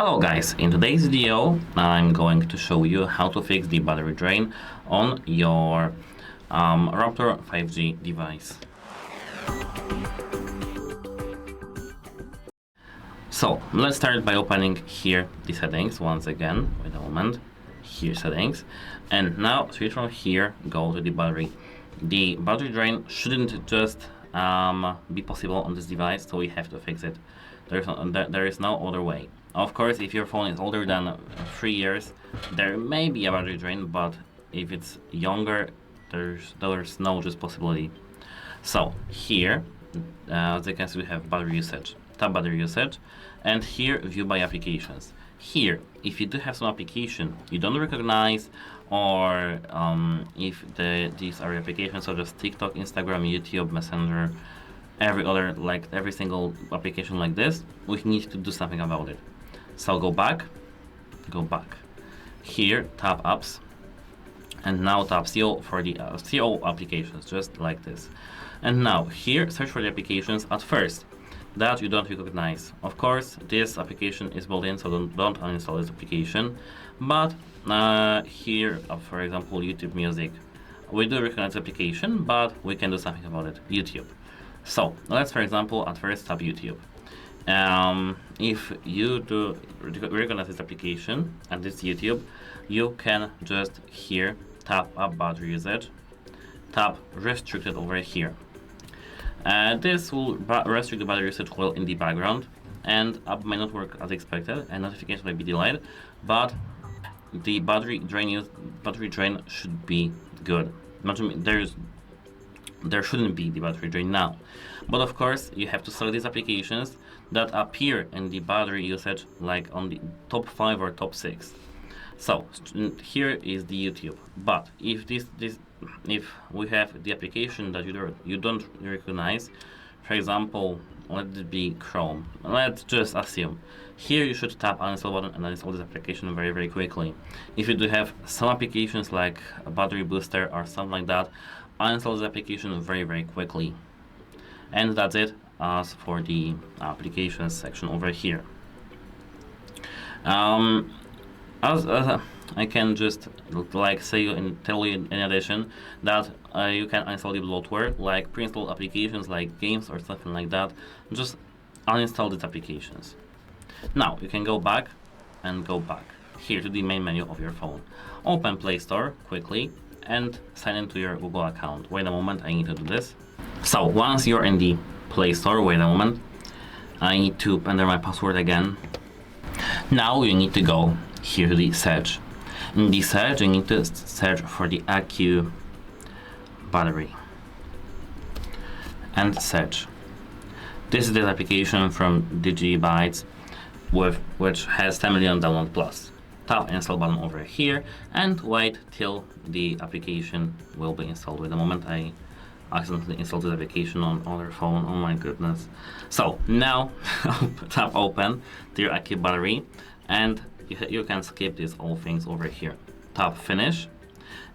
Hello guys, in today's video I'm going to show you how to fix the battery drain on your Raptor 5G device. So let's start by opening here the settings once again. Wait a moment. Here settings, and now switch from here, go to the battery. The battery drain shouldn't just be possible on this device, so we have to fix it. There is no other way. Of course, if your phone is older than 3 years, there may be a battery drain, but if it's younger, there's no just possibility. So here, as you can see, we have battery usage, tab battery usage, and here view by applications. Here, if you do have some application you don't recognize, or if these are applications such as TikTok, Instagram, YouTube, Messenger, every single application like this, we need to do something about it. So go back. Here, tap apps, and now tap CO for the CO applications, just like this. And now here, search for the applications at first that you don't recognize. Of course, this application is built in, so don't uninstall this application. But here, for example, YouTube Music, we do recognize the application, but we can do something about it. YouTube. So let's, for example, at first tap YouTube. If you do recognize this application and this YouTube, you can just here tap up battery usage, tap restricted over here. This will restrict the battery usage while in the background, and app may not work as expected, and notification may be delayed, but the battery drain should be good. There shouldn't be the battery drain now, but of course you have to select these applications that appear in the battery usage, like on the top 5 or top 6. So here is the YouTube, but if if we have the application that you don't recognize, for example, let it be Chrome, let's just assume here you should tap uninstall button and uninstall this application very quickly. If you do have some applications like a battery booster or something like that, uninstall this application very quickly. And that's it as for the applications section over here. As I can just tell you in addition that you can uninstall the bloatware, like pre-install applications like games or something like that. Just uninstall these applications. Now you can go back here to the main menu of your phone. Open Play Store quickly and sign into your Google account. Wait a moment, I need to do this. So once you're in the Play Store, wait a moment, I need to enter my password again. Now you need to go here to the search. In the search, you need to search for the AccuBattery and search. This is the application from Digibytes which has 10 million download plus. Tap install button over here and wait till the application will be installed. Wait a moment, I accidentally installed this application on other phone. Oh my goodness. So now tap open to your AccuBattery, and you can skip these all things over here. Tap finish,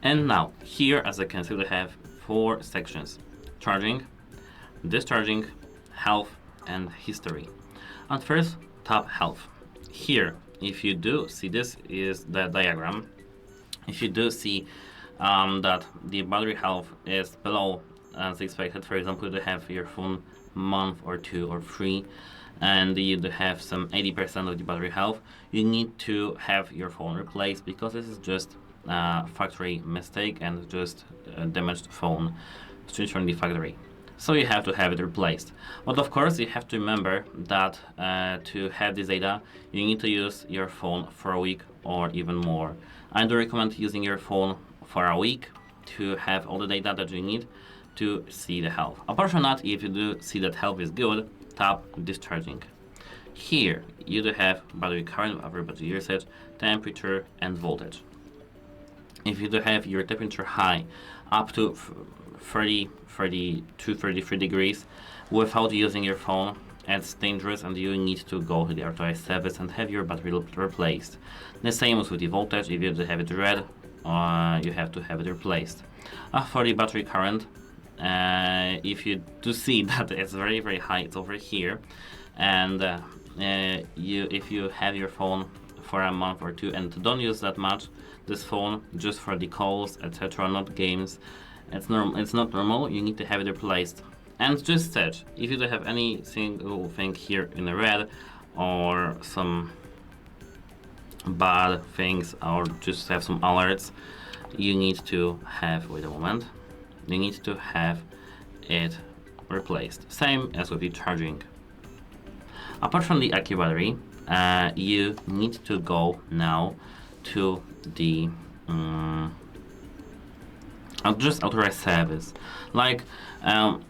and now here, as you can see, we have 4 sections: charging, discharging, health, and history. At first, tap health. Here, if you do see, this is the diagram. If you do see that the battery health is below as expected, for example, you have your phone month or 2 or 3, and you do have some 80% of the battery health, you need to have your phone replaced, because this is just a factory mistake and just a damaged phone straight from the factory. So you have to have it replaced. But of course, you have to remember that to have this data, you need to use your phone for a week or even more. I do recommend using your phone for a week to have all the data that you need to see the health. Apart from that, if you do see that health is good, tap discharging. Here you do have battery current, average battery usage, temperature, and voltage. If you do have your temperature high up to 30, 32, 33 degrees without using your phone, it's dangerous, and you need to go to the authorized service and have your battery replaced. The same is with the voltage. If you do have it red, you have to have it replaced. For the battery current, if you do see that it's very high, it's over here, and if you have your phone for a month or two and don't use that much this phone just for the calls, etc., not games, it's not normal. You need to have it replaced. And just search if you don't have any single thing here in the red or some bad things or just have some alerts. You need to have, wait a moment, you need to have it replaced. Same as with the charging. Apart from the AccuBattery, you need to go now to the just authorized service. Like,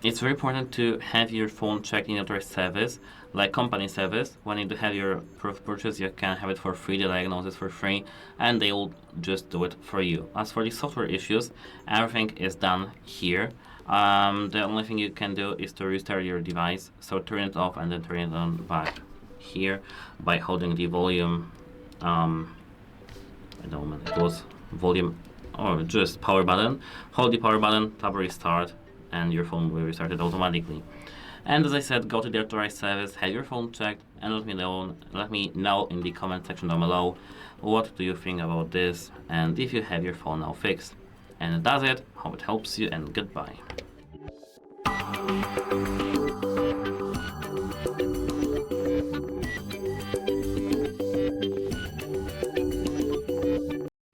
it's very important to have your phone checked in authorized service, like company service. When you do have your proof of purchase, you can have it for free, the diagnosis for free, and they will just do it for you. As for the software issues, everything is done here. The only thing you can do is to restart your device, so turn it off and then turn it on back here by holding the volume, I don't know, it was volume or just power button. Hold the power button, tap restart, and your phone will restart it automatically. And as I said, go to the authorized service, have your phone checked, and let me know in the comment section down below what do you think about this and if you have your phone now fixed. And that's it. Hope it helps you, and goodbye.